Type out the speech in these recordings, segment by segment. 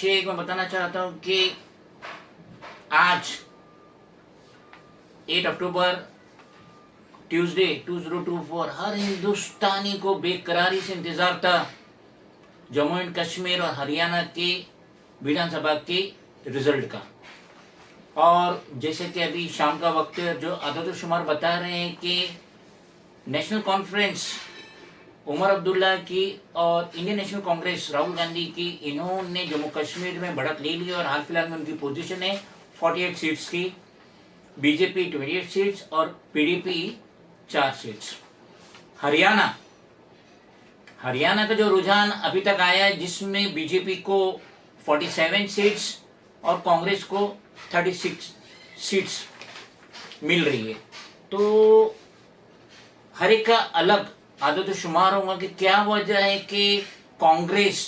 शेख मैं बताना चाहता हूं कि आज 8 अक्टूबर ट्यूसडे 2024 हर हिंदुस्तानी को बेकरारी से इंतजार था जम्मू एंड कश्मीर और हरियाणा के विधानसभा के रिजल्ट का। और जैसे कि अभी शाम का वक्त है, जो आदतुशुमार बता रहे हैं कि नेशनल कॉन्फ्रेंस उमर अब्दुल्ला की और इंडियन नेशनल कांग्रेस राहुल गांधी की, इन्होंने जम्मू कश्मीर में बढ़त ले ली और हाल फिलहाल में उनकी पोजीशन है 48 सीट्स की, बीजेपी 28 सीट्स और पीडीपी 4 सीट्स। हरियाणा का जो रुझान अभी तक आया है, जिसमें बीजेपी को 47 सीट्स और कांग्रेस को 36 सीट्स मिल रही है। तो हर एक का अलग आदत शुमार होगा कि क्या वजह है कि कांग्रेस,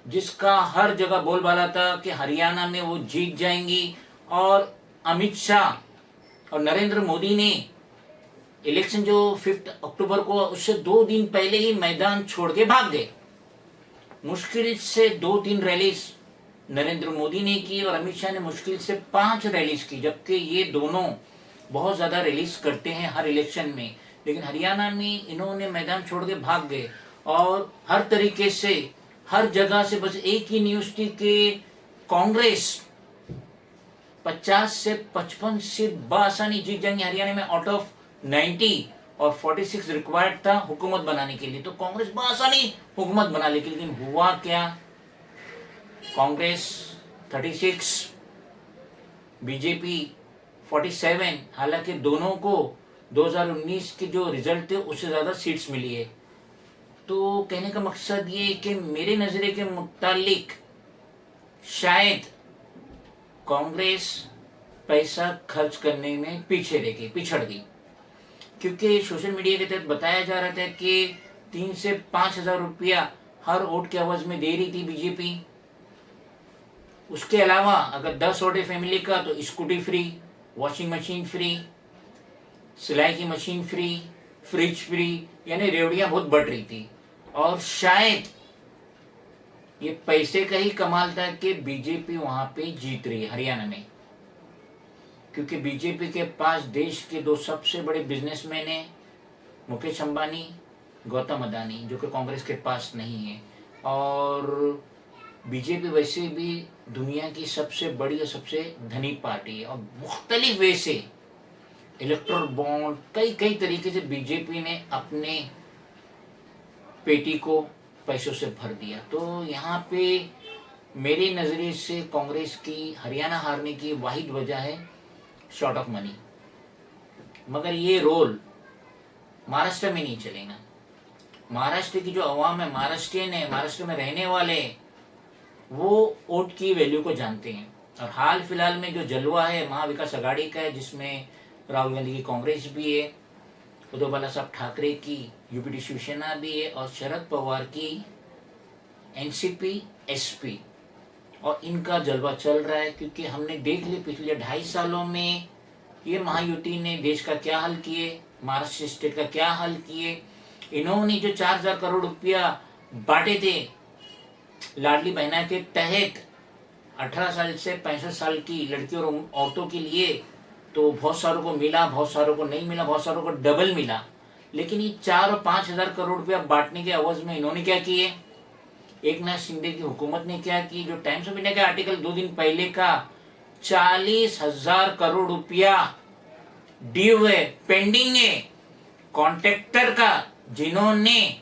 जिसका हर जगह बोलबाला था कि हरियाणा में वो जीत जाएंगी, और अमित शाह और नरेंद्र मोदी ने इलेक्शन जो 5 अक्टूबर को, उससे 2 दिन पहले ही मैदान छोड़ के भाग गए। मुश्किल से 2-3 रैलीज नरेंद्र मोदी ने की और अमित शाह ने मुश्किल से 5 रैलीज की, जबकि ये दोनों बहुत ज्यादा रैलीज करते हैं हर इलेक्शन में। लेकिन हरियाणा में इन्होंने मैदान छोड़ के भाग गए और हर तरीके से हर जगह से बस एक ही न्यूज थी कि कांग्रेस 50 से 55 सीट बआसानी जीत जाएंगे हरियाणा में आउट ऑफ 90, और 46 रिक्वायर्ड था हुकूमत बनाने के लिए। तो कांग्रेस बआसानी हुकूमत बना ली, लेकिन हुआ क्या? कांग्रेस 36, बीजेपी 47। हालांकि दोनों को 2019 के जो रिजल्ट थे उससे ज्यादा सीट्स मिली है। तो कहने का मकसद ये कि मेरे नजरिए के मुतालिक शायद कांग्रेस पैसा खर्च करने में पिछड़ गई, क्योंकि सोशल मीडिया के तहत बताया जा रहा था कि 3 से 5 हजार रुपया हर वोट के आवाज में दे रही थी बीजेपी। उसके अलावा अगर 10 वोट है फैमिली का तो scooty free, washing machine free, सिलाई की मशीन फ्री, फ्रिज फ्री, यानी रेवड़ियां बहुत बढ़ रही थी। और शायद ये पैसे का ही कमाल था कि बीजेपी वहां पे जीत रही है हरियाणा में, क्योंकि बीजेपी के पास देश के 2 सबसे बड़े बिजनेसमैन हैं, मुकेश अंबानी, गौतम अदानी, जो कि कांग्रेस के पास नहीं है। और बीजेपी वैसे भी दुनिया की सबसे बड़ी और सबसे धनी पार्टी है, और मुख्तलिफ वे से इलेक्ट्रल बॉन्ड कई तरीके से बीजेपी ने अपने पेटी को पैसों से भर दिया। तो यहाँ पे मेरे नजरिए से कांग्रेस की हरियाणा हारने की वाहिद वजह है शॉर्ट ऑफ मनी। मगर ये रोल महाराष्ट्र में नहीं चलेगा। महाराष्ट्र की जो अवाम है, महाराष्ट्रियन है, महाराष्ट्र में रहने वाले, वो वोट की वैल्यू को जानते हैं। और हाल फिलहाल में जो जलवा है महाविकास आघाड़ी का है, जिसमें राहुल गांधी की कांग्रेस भी है, उद्धव बालासाहब ठाकरे की यूपीटी शिवसेना भी है, और शरद पवार की एनसीपी एसपी, और इनका जलवा चल रहा है। क्योंकि हमने देख लिया पिछले 2.5 सालों में ये महायुति ने देश का क्या हाल किए, महाराष्ट्र स्टेट का क्या हाल किए। इन्होंने जो 4,000 करोड़ रुपया बांटे थे लाडली बहना के तहत 18 साल से 65 साल की लड़कियों और औरतों के लिए, तो बहुत सारों को मिला, बहुत सारों को नहीं मिला, बहुत सारों को डबल मिला। लेकिन ये 4 और 5 हजार करोड़ रुपया बांटने के अवज में इन्होंने क्या किए? एक नाथ शिंदे की हुकूमत ने क्या की? जो टाइम्स ऑफ इंडिया का आर्टिकल 2 दिन पहले का 40,000 करोड़ रुपया ड्यू है, पेंडिंग है कॉन्ट्रैक्टर का, जिन्होंने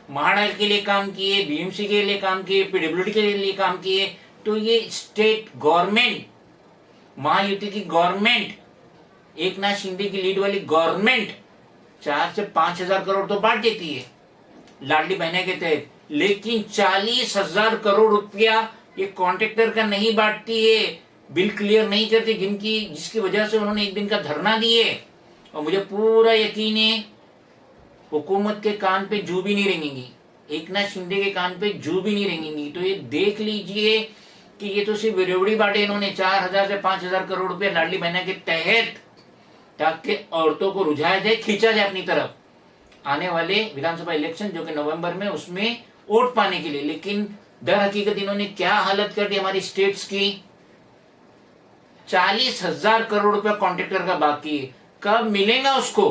महाडाल के लिए काम किए, बीएमसी के लिए काम किए, पीडब्ल्यूडी के लिए काम किए। तो ये स्टेट गवर्नमेंट, महायुति की गवर्नमेंट, एक नाथ शिंदे की लीड वाली गवर्नमेंट 4 से 5 हजार करोड़ तो बांट देती है लाडली बहना के तहत, लेकिन 40,000 करोड़ रुपया ये कॉन्ट्रैक्टर का नहीं बांटती है, बिल क्लियर नहीं करती, जिसकी वजह से उन्होंने एक दिन का धरना दिए। और मुझे पूरा यकीन है हुकूमत के कान पे जू भी नहीं रेंगेंगी, एक नाथ शिंदे के कान पे जू भी नहीं रेंगेंगी। तो ये देख लीजिए कि ये तो सिर्फ रेवड़ी बांटे इन्होंने 4,000 से 5,000 करोड़ रुपया लाडली बहना के तहत, ताकि औरतों को रुझाया जाए, खींचा जाए अपनी तरफ आने वाले विधानसभा इलेक्शन जो कि नवंबर में, उसमें वोट पाने के लिए। लेकिन दर हकीकत इन्होंने क्या हालत कर दी हमारी स्टेट्स की। 40,000 करोड़ रुपया कॉन्ट्रैक्टर का बाकी है, कब मिलेगा उसको?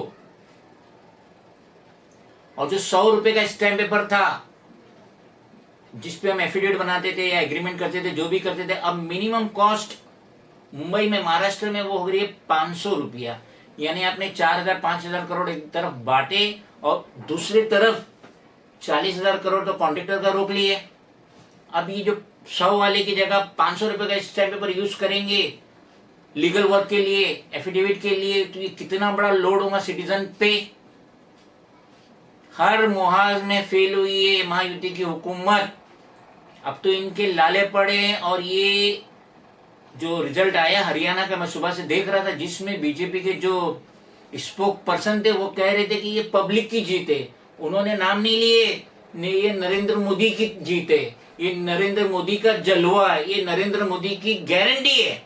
और जो 100 रुपए का स्टैम्प पेपर था जिसपे हम एफिडेविट बनाते थे या एग्रीमेंट करते थे, जो भी करते थे, अब मिनिमम कॉस्ट मुंबई में, महाराष्ट्र में वो हो गई है 500 रुपया। यानी आपने 4,000 5,000 करोड़ एक तरफ बांटे और दूसरी तरफ 40,000 करोड़ तो कॉन्ट्रैक्टर का रोक लिए। अब ये जो 100 वाले की जगह 500 रुपए का स्टैम्प पेपर यूज करेंगे लीगल वर्क के लिए, एफिडेविट के लिए, तो ये कितना बड़ा लोड होगा सिटीजन पे। हर मुहाज में फेल हुई है महायुति की हुकूमत। अब तो इनके लाले पड़े। और ये जो रिजल्ट आया हरियाणा का, मैं सुबह से देख रहा था, जिसमें बीजेपी के जो स्पोक पर्सन थे वो कह रहे थे कि ये पब्लिक की जीत है। उन्होंने नाम नहीं लिए, ये नरेंद्र मोदी की जीत है, ये नरेंद्र मोदी का जलवा है, ये नरेंद्र मोदी की गारंटी है।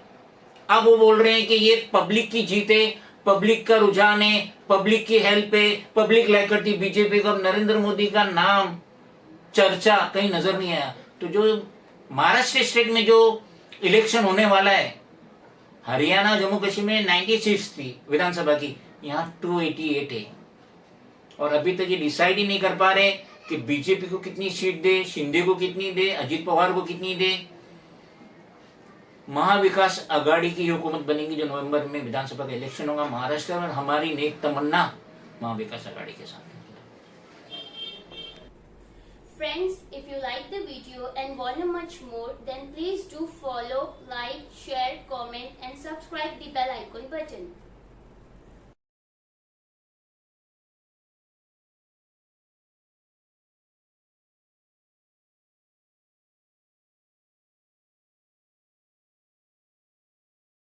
अब वो बोल रहे हैं कि ये पब्लिक की जीत है, पब्लिक का रुझान है, पब्लिक की हेल्प है, पब्लिक लाइक करती बीजेपी को। अब नरेंद्र मोदी का नाम चर्चा कहीं नजर नहीं आया। तो जो महाराष्ट्र स्टेट में जो इलेक्शन होने वाला है, हरियाणा जम्मू कश्मीर में 96 थी विधानसभा की, यहाँ 288 है। और अभी तक ये डिसाइड ही नहीं कर पा रहे कि बीजेपी को कितनी सीट दे, शिंदे को कितनी दे, अजित पवार को कितनी दे। महाविकास आघाड़ी की हुकूमत बनेगी जो नवंबर में विधानसभा का इलेक्शन होगा महाराष्ट्र में। हमारी नेक तमन्ना महाविकास आघाड़ी के साथ। Friends, if you like the video and want much more, then please do follow, like, share, comment and subscribe the bell icon button.